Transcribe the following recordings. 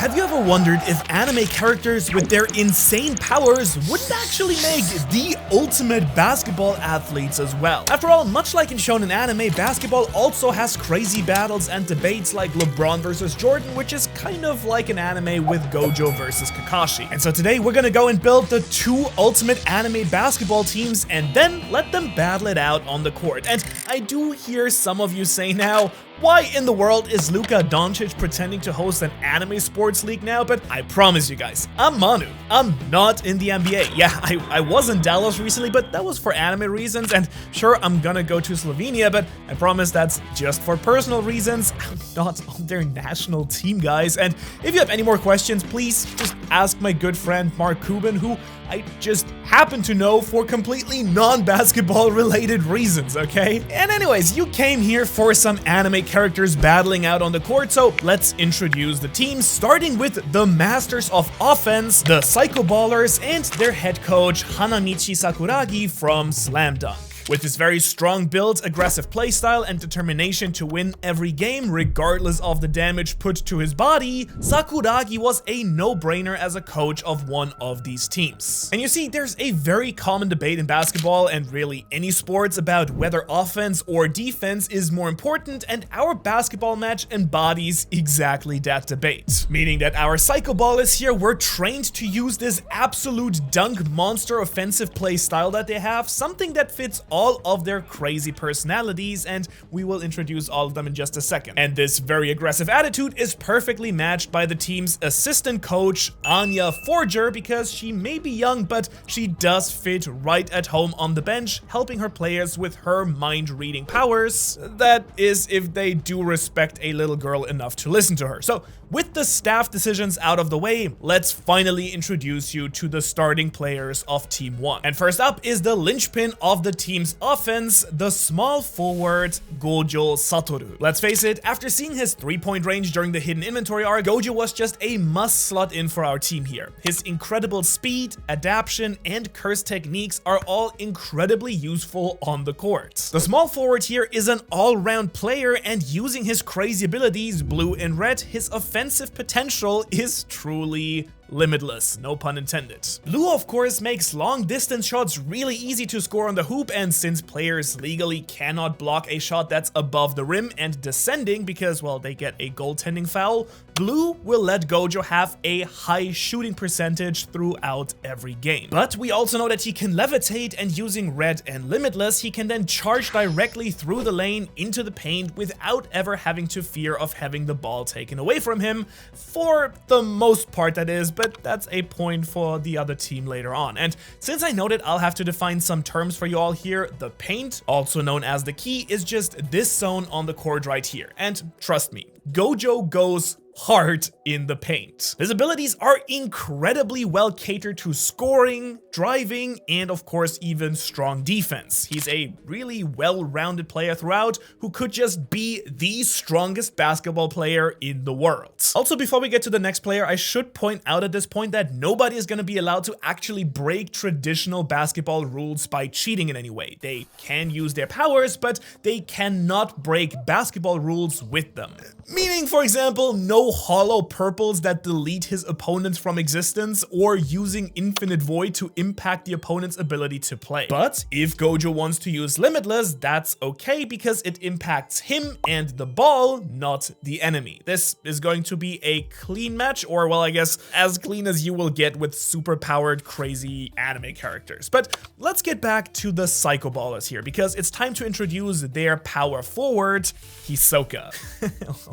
Have you ever wondered if anime characters with their insane powers wouldn't actually make the ultimate basketball athletes as well? After all, much like in shonen anime, basketball also has crazy battles and debates like LeBron versus Jordan, which is kind of like an anime with Gojo versus Kakashi. And so today we're gonna go and build the two ultimate anime basketball teams and then let them battle it out on the court. And I do hear some of you say now, why in the world is Luka Doncic pretending to host an anime sports league now? But I promise you guys, I'm Manu. I'm not in the NBA. Yeah, I was in Dallas recently, but that was for anime reasons. And sure, I'm gonna go to Slovenia, but I promise that's just for personal reasons. I'm not on their national team, guys. And if you have any more questions, please just ask my good friend Mark Cuban, who I just happen to know for completely non-basketball related reasons, okay? And anyways, you came here for some anime characters battling out on the court, so let's introduce the teams, starting with the Masters of Offense, the Psycho Ballers, and their head coach Hanamichi Sakuragi from Slam Dunk. With his very strong build, aggressive playstyle, and determination to win every game regardless of the damage put to his body, Sakuragi was a no-brainer as a coach of one of these teams. And you see, there's a very common debate in basketball and really any sports about whether offense or defense is more important, and our basketball match embodies exactly that debate. Meaning that our Psycho Ballers here were trained to use this absolute dunk monster offensive playstyle that they have, something that fits all of their crazy personalities, and we will introduce all of them in just a second. And this very aggressive attitude is perfectly matched by the team's assistant coach, Anya Forger, because she may be young, but she does fit right at home on the bench, helping her players with her mind-reading powers. That is, if they do respect a little girl enough to listen to her. So, with the staff decisions out of the way, let's finally introduce you to the starting players of Team 1. And first up is the linchpin of the team's offense, the small forward Gojo Satur. Let's face it, after seeing his 3-point range during the hidden inventory arc, Gojo was just a must slot in for our team here. His incredible speed, adaption, and curse techniques are all incredibly useful on the court. The small forward here is an all-round player, and using his crazy abilities, blue and red, his offensive potential is truly limitless, no pun intended. Blue, of course, makes long distance shots really easy to score on the hoop, and since players legally cannot block a shot that's above the rim and descending because, well, they get a goaltending foul, Blue will let Gojo have a high shooting percentage throughout every game. But we also know that he can levitate, and using red and limitless, he can then charge directly through the lane into the paint without ever having to fear of having the ball taken away from him, for the most part that is, but that's a point for the other team later on. And since I know that I'll have to define some terms for you all here, the paint, also known as the key, is just this zone on the court right here. And trust me, Gojo goes hard in the paint. His abilities are incredibly well catered to scoring, driving, and of course even strong defense. He's a really well-rounded player throughout who could just be the strongest basketball player in the world. Also, before we get to the next player, I should point out at this point that nobody is going to be allowed to actually break traditional basketball rules by cheating in any way. They can use their powers, but they cannot break basketball rules with them. Meaning, for example, no hollow purples that delete his opponents from existence, or using infinite void to impact the opponent's ability to play. But if Gojo wants to use limitless, that's okay because it impacts him and the ball, not the enemy. This is going to be a clean match, or well, I guess as clean as you will get with super powered crazy anime characters. But let's get back to the Psycho Ballers here, because it's time to introduce their power forward, Hisoka.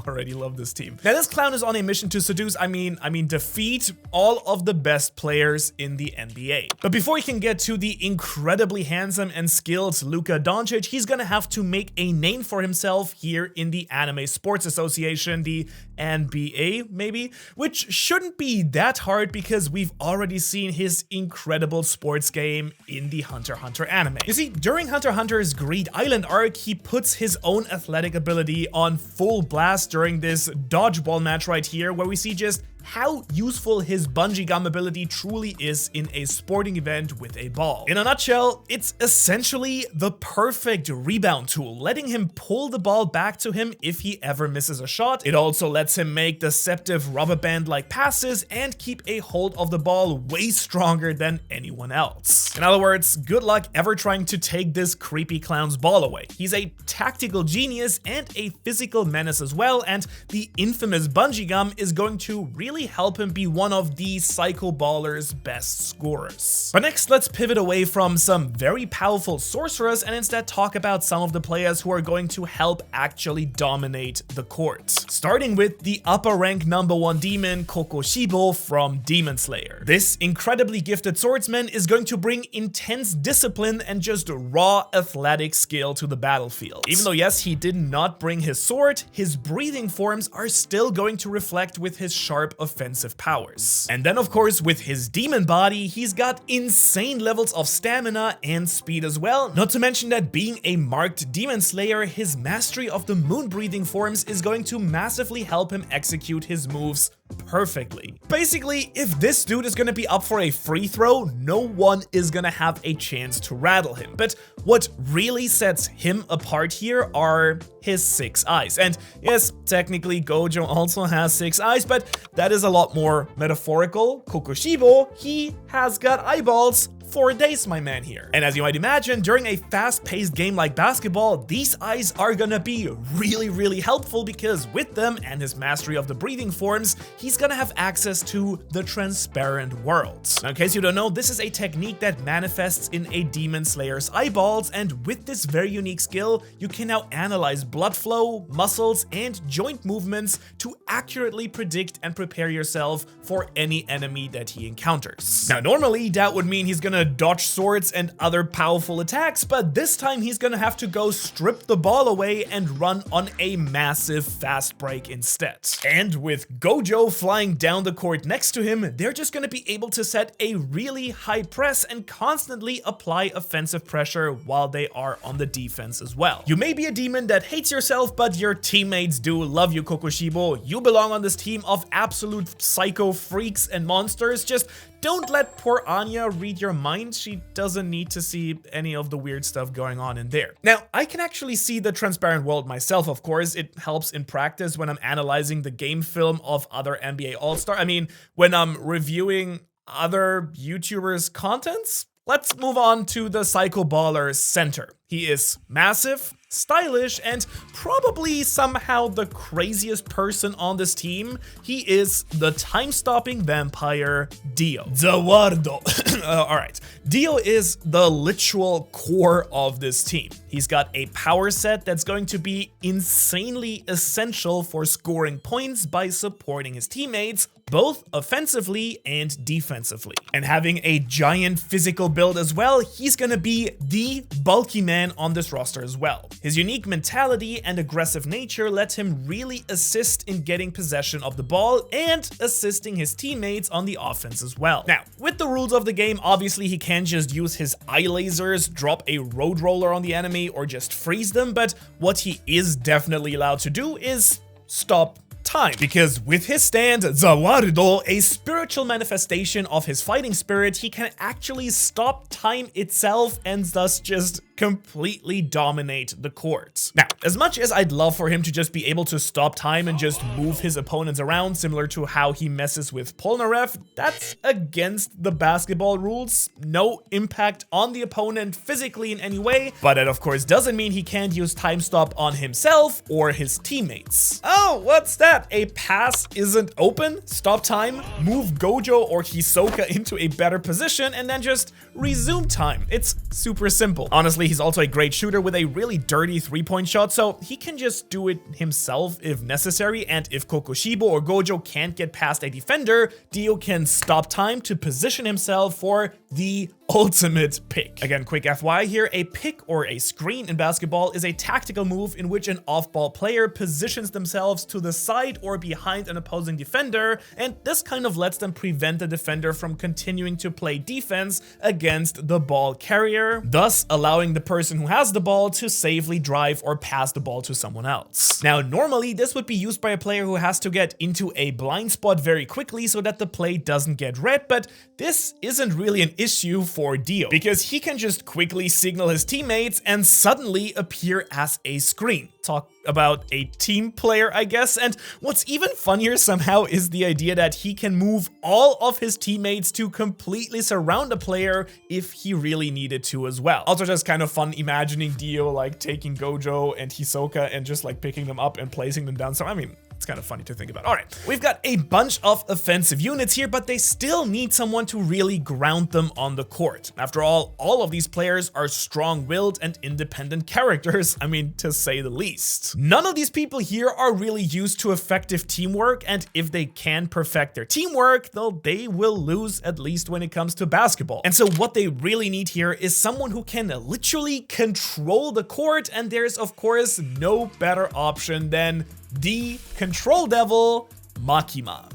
Already love this team. Now this clown is on a mission to seduce, I mean defeat all of the best players in the NBA. But before he can get to the incredibly handsome and skilled Luka Doncic, he's gonna have to make a name for himself here in the Anime Sports Association, the NBA maybe, which shouldn't be that hard because we've already seen his incredible sports game in the Hunter x Hunter anime. You see, during Hunter x Hunter's Greed Island arc, he puts his own athletic ability on full blast during this dodgeball match right here, where we see just how useful his bungee gum ability truly is in a sporting event with a ball. In a nutshell, it's essentially the perfect rebound tool, letting him pull the ball back to him if he ever misses a shot. It also lets him make deceptive rubber band-like passes and keep a hold of the ball way stronger than anyone else. In other words, good luck ever trying to take this creepy clown's ball away. He's a tactical genius and a physical menace as well, and the infamous bungee gum is going to really help him be one of the Psycho Baller's best scorers. But next, let's pivot away from some very powerful sorcerers and instead talk about some of the players who are going to help actually dominate the court. Starting with the upper rank #1 demon Kokoso from Demon Slayer. This incredibly gifted swordsman is going to bring intense discipline and just raw athletic skill to the battlefield. Even though yes, he did not bring his sword, his breathing forms are still going to reflect with his sharp offensive powers. And then of course with his demon body, he's got insane levels of stamina and speed as well. Not to mention that being a marked demon slayer, his mastery of the moon breathing forms is going to massively help him execute his moves perfectly. Basically, if this dude is gonna be up for a free throw, no one is gonna have a chance to rattle him. But what really sets him apart here are his 6 eyes. And yes, technically Gojo also has 6 eyes, but that is a lot more metaphorical. Kokoso, he has got eyeballs. 4 days, my man here. And as you might imagine, during a fast-paced game like basketball, these eyes are gonna be really helpful because with them and his mastery of the breathing forms, he's gonna have access to the transparent world. Now, in case you don't know, this is a technique that manifests in a demon slayer's eyeballs, and with this very unique skill, you can now analyze blood flow, muscles, and joint movements to accurately predict and prepare yourself for any enemy that he encounters. Now, normally that would mean he's gonna dodge swords and other powerful attacks, but this time he's gonna have to go strip the ball away and run on a massive fast break instead. And with Gojo flying down the court next to him, they're just gonna be able to set a really high press and constantly apply offensive pressure while they are on the defense as well. You may be a demon that hates yourself, but your teammates do love you, Kokoso. You belong on this team of absolute psycho freaks and monsters. Just don't let poor Anya read your mind. She doesn't need to see any of the weird stuff going on in there. Now, I can actually see the transparent world myself, of course. It helps in practice when I'm analyzing the game film of other NBA All-Star. I mean, when I'm reviewing other YouTubers' contents. Let's move on to the Psycho Baller center. He is massive, stylish, and probably somehow the craziest person on this team. He is the time-stopping vampire Dio. Zawardo. Alright. Dio is the literal core of this team. He's got a power set that's going to be insanely essential for scoring points by supporting his teammates, both offensively and defensively. And having a giant physical build as well, he's gonna be the bulky man on this roster as well. His unique mentality and aggressive nature let him really assist in getting possession of the ball and assisting his teammates on the offense as well. Now, with the rules of the game, obviously he can't just use his eye lasers, drop a road roller on the enemy, or just freeze them, but what he is definitely allowed to do is stop time, because with his stand, Zawardo, a spiritual manifestation of his fighting spirit, he can actually stop time itself and thus just completely dominate the court. Now, as much as I'd love for him to just be able to stop time and just move his opponents around, similar to how he messes with Polnareff, that's against the basketball rules. No impact on the opponent physically in any way, but it of course doesn't mean he can't use time stop on himself or his teammates. Oh, what's that? A pass isn't open? Stop time, move Gojo or Hisoka into a better position, and then just resume time. It's super simple. Honestly, he's also a great shooter with a really dirty 3-point shot, so he can just do it himself if necessary, and if Kokoso or Gojo can't get past a defender, Dio can stop time to position himself for the ultimate pick. Again, quick FYI here, a pick or a screen in basketball is a tactical move in which an off-ball player positions themselves to the side or behind an opposing defender, and this kind of lets them prevent the defender from continuing to play defense against the ball carrier, thus allowing the person who has the ball to safely drive or pass the ball to someone else. Now, normally this would be used by a player who has to get into a blind spot very quickly so that the play doesn't get read, but this isn't really an issue for Dio, because he can just quickly signal his teammates and suddenly appear as a screen. Talk about a team player, I guess. And what's even funnier somehow is the idea that he can move all of his teammates to completely surround a player if he really needed to as well. Also just kind of fun imagining Dio like taking Gojo and Hisoka and just like picking them up and placing them down. So I mean, it's kind of funny to think about. All right, we've got a bunch of offensive units here, but they still need someone to really ground them on the court. After all of these players are strong-willed and independent characters, I mean, to say the least. None of these people here are really used to effective teamwork, and if they can perfect their teamwork, though, they will lose, at least when it comes to basketball. And so what they really need here is someone who can literally control the court, and there's of course no better option than the Control Devil, Makima.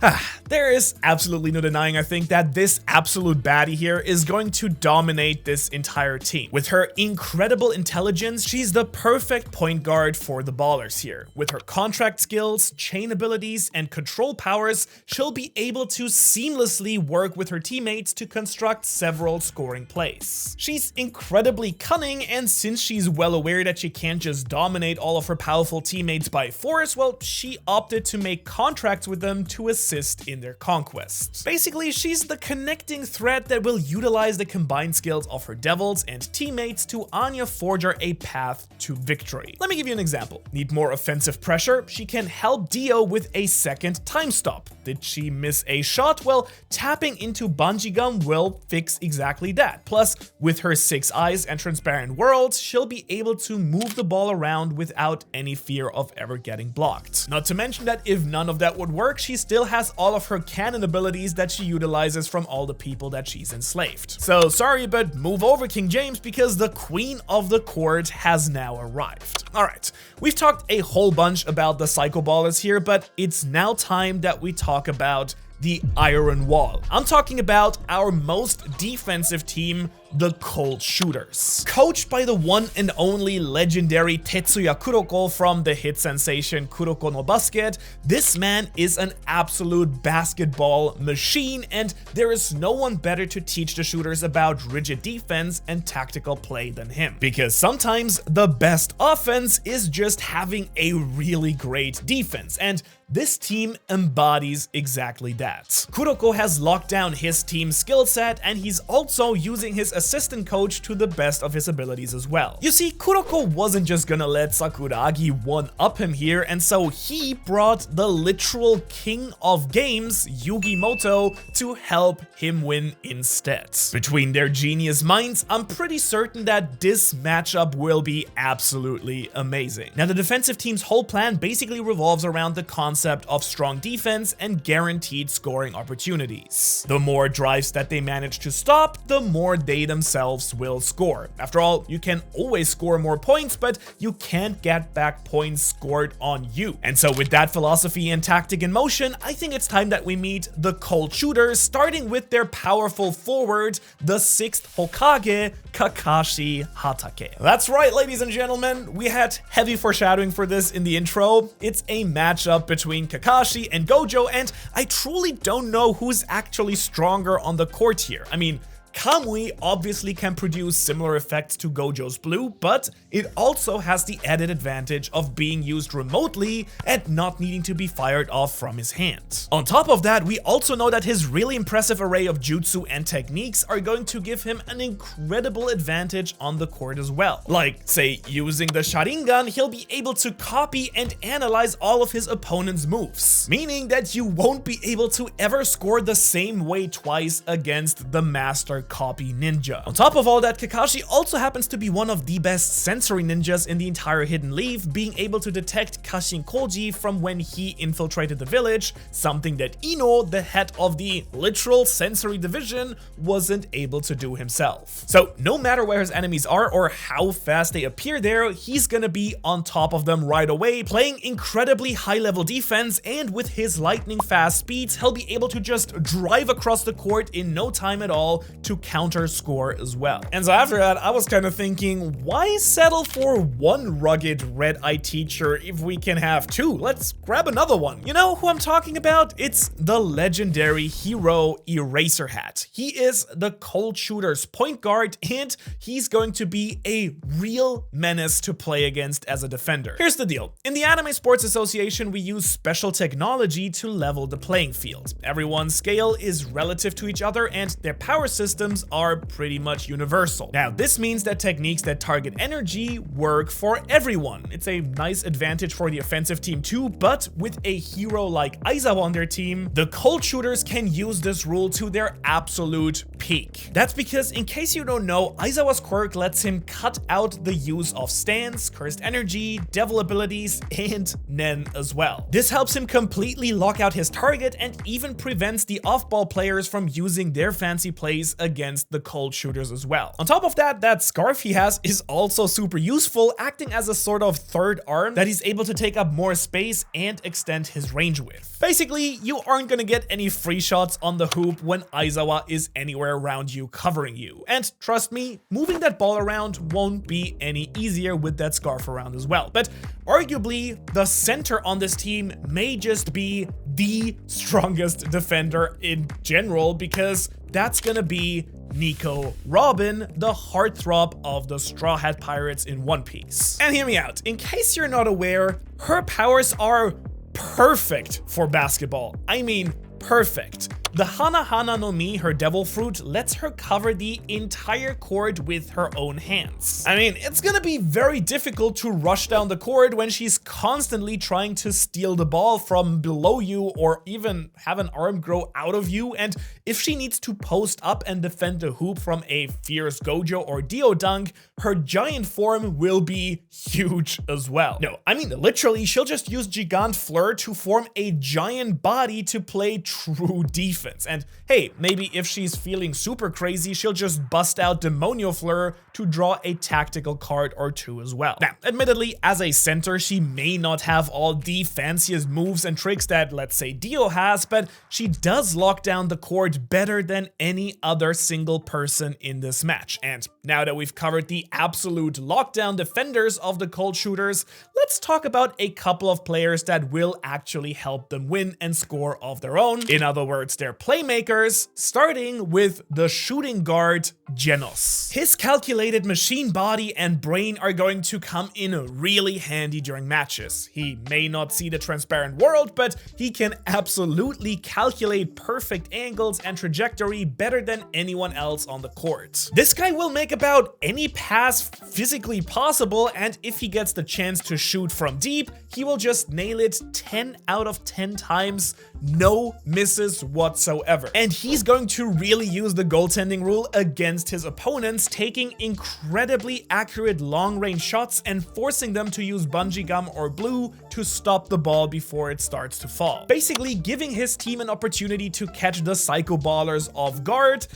There is absolutely no denying, I think, that this absolute baddie here is going to dominate this entire team. With her incredible intelligence, she's the perfect point guard for the ballers here. With her contract skills, chain abilities, and control powers, she'll be able to seamlessly work with her teammates to construct several scoring plays. She's incredibly cunning, and since she's well aware that she can't just dominate all of her powerful teammates by force, well, she opted to make contracts with them to assist in their conquests. Basically, she's the connecting thread that will utilize the combined skills of her devils and teammates to Anya forge her a path to victory. Let me give you an example. Need more offensive pressure? She can help Dio with a second time stop. Did she miss a shot? Well, tapping into bungee gum will fix exactly that. Plus, with her 6 eyes and transparent world, she'll be able to move the ball around without any fear of ever getting blocked. Not to mention that if none of that would work, she still has all of her cannon abilities that she utilizes from all the people that she's enslaved. So sorry, but move over, King James, because the queen of the court has now arrived. All right, we've talked a whole bunch about the Psycho Ballers here, but it's now time that we talk about the Iron Wall. I'm talking about our most defensive team, the Cold Shooters. Coached by the one and only legendary Tetsuya Kuroko from the hit sensation Kuroko no Basket, this man is an absolute basketball machine, and there is no one better to teach the shooters about rigid defense and tactical play than him. Because sometimes the best offense is just having a really great defense, and this team embodies exactly that. Kuroko has locked down his team's skill set, and he's also using his assistant coach to the best of his abilities as well. You see, Kuroko wasn't just gonna let Sakuragi one-up him here, and so he brought the literal king of games, Yugi Moto, to help him win instead. Between their genius minds, I'm pretty certain that this matchup will be absolutely amazing. Now, the defensive team's whole plan basically revolves around the concept of strong defense and guaranteed scoring opportunities. The more drives that they manage to stop, the more they themselves will score. After all, you can always score more points, but you can't get back points scored on you. And so with that philosophy and tactic in motion, I think it's time that we meet the Cold Shooters, starting with their powerful forward, the 6th Hokage, Kakashi Hatake. That's right, ladies and gentlemen, we had heavy foreshadowing for this in the intro. It's a matchup between Kakashi and Gojo, and I truly don't know who's actually stronger on the court here. I mean, Kamui obviously can produce similar effects to Gojo's blue, but it also has the added advantage of being used remotely and not needing to be fired off from his hand. On top of that, we also know that his really impressive array of jutsu and techniques are going to give him an incredible advantage on the court as well. Like, say, using the Sharingan, he'll be able to copy and analyze all of his opponent's moves, meaning that you won't be able to ever score the same way twice against the master copy ninja. On top of all that, Kakashi also happens to be one of the best sensory ninjas in the entire Hidden Leaf, being able to detect Kashin Koji from when he infiltrated the village, something that Ino, the head of the literal sensory division, wasn't able to do himself. So no matter where his enemies are or how fast they appear there, he's gonna be on top of them right away, playing incredibly high level defense, and with his lightning fast speeds, he'll be able to just drive across the court in no time at all to counter score as well. And so after that, I was kind of thinking, why settle for one rugged red-eyed teacher if we can have two? Let's grab another one. You know who I'm talking about? It's the legendary hero Eraserhead. He is the Cold Shooter's point guard, and he's going to be a real menace to play against as a defender. Here's the deal. In the Anime Sports Association, we use special technology to level the playing field. Everyone's scale is relative to each other, and their power systems are pretty much universal. Now, this means that techniques that target energy work for everyone. It's a nice advantage for the offensive team too, but with a hero like Aizawa on their team, the Cold Shooters can use this rule to their absolute peak. That's because, in case you don't know, Aizawa's quirk lets him cut out the use of stance, cursed energy, devil abilities, and Nen as well. This helps him completely lock out his target and even prevents the off-ball players from using their fancy plays against the Cold Shooters as well. On top of that, that scarf he has is also super useful, acting as a sort of third arm that he's able to take up more space and extend his range with. Basically, you aren't gonna get any free shots on the hoop when Aizawa is anywhere around you covering you. And trust me, moving that ball around won't be any easier with that scarf around as well. But arguably, the center on this team may just be the strongest defender in general, because that's gonna be Nico Robin, the heartthrob of the Straw Hat Pirates in One Piece. And hear me out, in case you're not aware, her powers are perfect for basketball. I mean, perfect. The Hana Hana no Mi, her devil fruit, lets her cover the entire court with her own hands. I mean, it's gonna be very difficult to rush down the court when she's constantly trying to steal the ball from below you or even have an arm grow out of you, and if she needs to post up and defend the hoop from a fierce Gojo or Dio dunk, her giant form will be huge as well. No, I mean literally, she'll just use Gigant Fleur to form a giant body to play true defense. And hey, maybe if she's feeling super crazy, she'll just bust out Demonio Fleur to draw a tactical card or two as well. Now, admittedly, as a center, she may not have all the fanciest moves and tricks that, let's say, Dio has, but she does lock down the court better than any other single person in this match. And now that we've covered the absolute lockdown defenders of the Cold Shooters, let's talk about a couple of players that will actually help them win and score of their own. In other words, they're playmakers, starting with the shooting guard, Genos. His calculated machine body and brain are going to come in really handy during matches. He may not see the transparent world, but he can absolutely calculate perfect angles and trajectory better than anyone else on the court. This guy will make about any pass physically possible, and if he gets the chance to shoot from deep, he will just nail it 10 out of 10 times, no misses whatsoever. And he's going to really use the goaltending rule against his opponents, taking incredibly accurate long-range shots and forcing them to use bungee gum or blue to stop the ball before it starts to fall. Basically giving his team an opportunity to catch the Psycho Ballers off guard,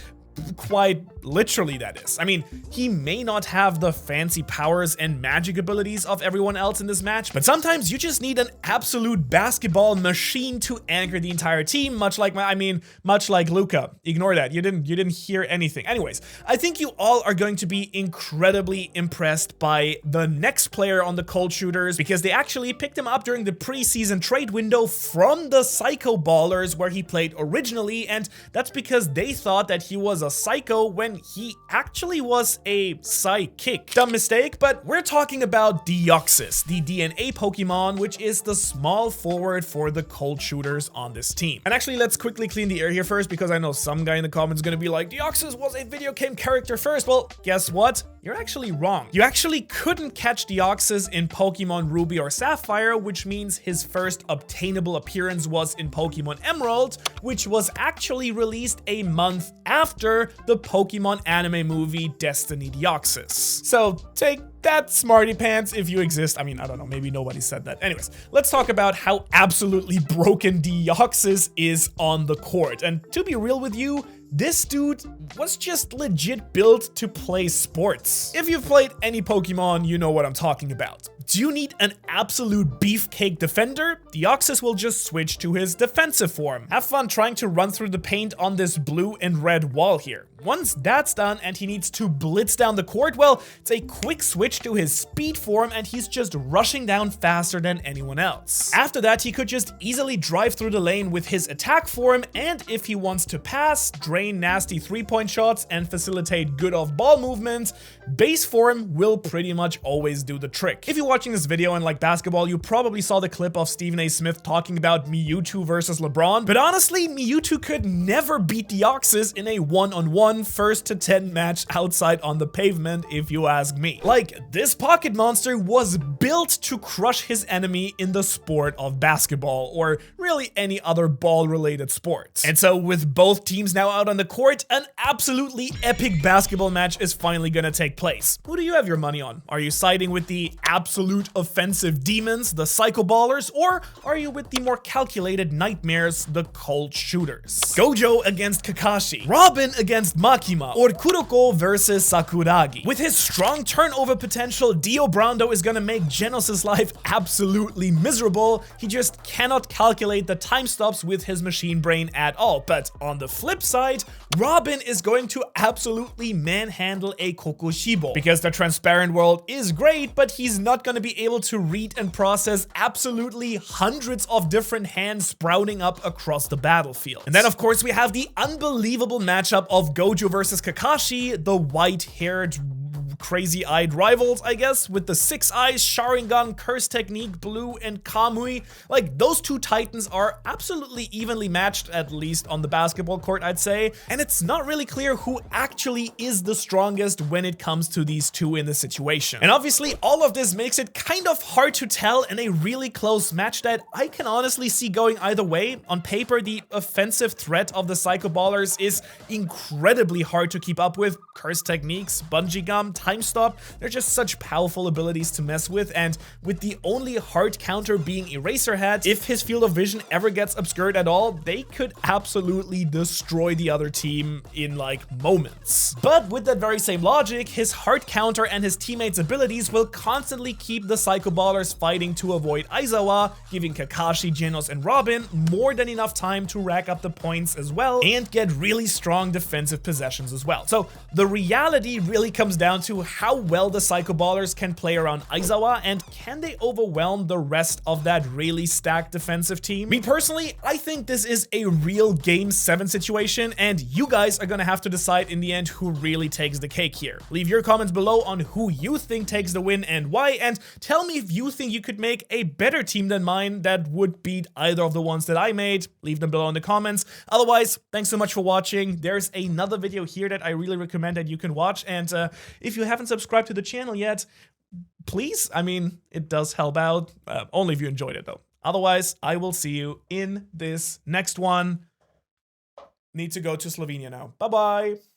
quite literally, that is. I mean, he may not have the fancy powers and magic abilities of everyone else in this match, but sometimes you just need an absolute basketball machine to anchor the entire team, much like Luka. Ignore that. You didn't hear anything. Anyways, I think you all are going to be incredibly impressed by the next player on the Cold Shooters, because they actually picked him up during the preseason trade window from the Psycho Ballers where he played originally, and that's because they thought that he was a psycho when he actually was a psychic. Dumb mistake, but we're talking about Deoxys, the DNA Pokemon, which is the small forward for the Cold Shooters on this team. And actually, let's quickly clean the air here first, because I know some guy in the comments is gonna be like, Deoxys was a video game character first. Well, guess what? You're actually wrong. You actually couldn't catch Deoxys in Pokemon Ruby or Sapphire, which means his first obtainable appearance was in Pokemon Emerald, which was actually released a month after after the Pokemon anime movie Destiny Deoxys. So take that, smarty pants, if you exist. I mean, I don't know, maybe nobody said that. Anyways, let's talk about how absolutely broken Deoxys is on the court. And to be real with you, this dude was just legit built to play sports. If you've played any Pokemon, you know what I'm talking about. Do you need an absolute beefcake defender? Deoxys will just switch to his defensive form. Have fun trying to run through the paint on this blue and red wall here. Once that's done and he needs to blitz down the court, well, it's a quick switch to his speed form and he's just rushing down faster than anyone else. After that, he could just easily drive through the lane with his attack form, and if he wants to pass, drain nasty 3-point shots, and facilitate good off-ball movement, base form will pretty much always do the trick. If you're watching this video and like basketball, you probably saw the clip of Stephen A. Smith talking about Mewtwo versus LeBron, but honestly, Mewtwo could never beat Deoxys in a one-on-one first to 10 match outside on the pavement, if you ask me. Like, this pocket monster was built to crush his enemy in the sport of basketball, or really any other ball-related sport. And so with both teams now out on the court, an absolutely epic basketball match is finally gonna take place. Who do you have your money on? Are you siding with the absolute offensive demons, the psycho ballers, or are you with the more calculated nightmares, the cold shooters? Gojo against Kakashi, Robin against Makima, or Kuroko versus Sakuragi. With his strong turnover potential, Dio Brando is gonna make Genos' life absolutely miserable. He just cannot calculate the time stops with his machine brain at all. But on the flip side, Robin is going to absolutely manhandle a Kokoso, because the transparent world is great, but he's not going to be able to read and process absolutely hundreds of different hands sprouting up across the battlefield. And then of course we have the unbelievable matchup of Gojo versus Kakashi, the white-haired crazy-eyed rivals, I guess, with the 6 eyes, Sharingan, Curse Technique, Blue, and Kamui. Like, those two titans are absolutely evenly matched, at least on the basketball court, I'd say. And it's not really clear who actually is the strongest when it comes to these two in the situation. And obviously, all of this makes it kind of hard to tell in a really close match that I can honestly see going either way. On paper, the offensive threat of the Psycho Ballers is incredibly hard to keep up with. Curse Techniques, Bungee Gum, Time Stop, they're just such powerful abilities to mess with, and with the only hard counter being Eraserhead, if his field of vision ever gets obscured at all, they could absolutely destroy the other team in like moments. But with that very same logic, his hard counter and his teammates' abilities will constantly keep the Psycho Ballers fighting to avoid Aizawa, giving Kakashi, Genos, and Robin more than enough time to rack up the points as well and get really strong defensive possessions as well. So the reality really comes down to how well the Psycho Ballers can play around Aizawa, and can they overwhelm the rest of that really stacked defensive team? Me personally, I think this is a real Game 7 situation, and you guys are gonna have to decide in the end who really takes the cake here. Leave your comments below on who you think takes the win and why, and tell me if you think you could make a better team than mine that would beat either of the ones that I made. Leave them below in the comments. Otherwise, thanks so much for watching. There's another video here that I really recommend that you can watch, and if you haven't subscribed to the channel yet, please, I mean, it does help out, only if you enjoyed it though. Otherwise, I will see you in this next one. Need to go to Slovenia now. Bye-bye.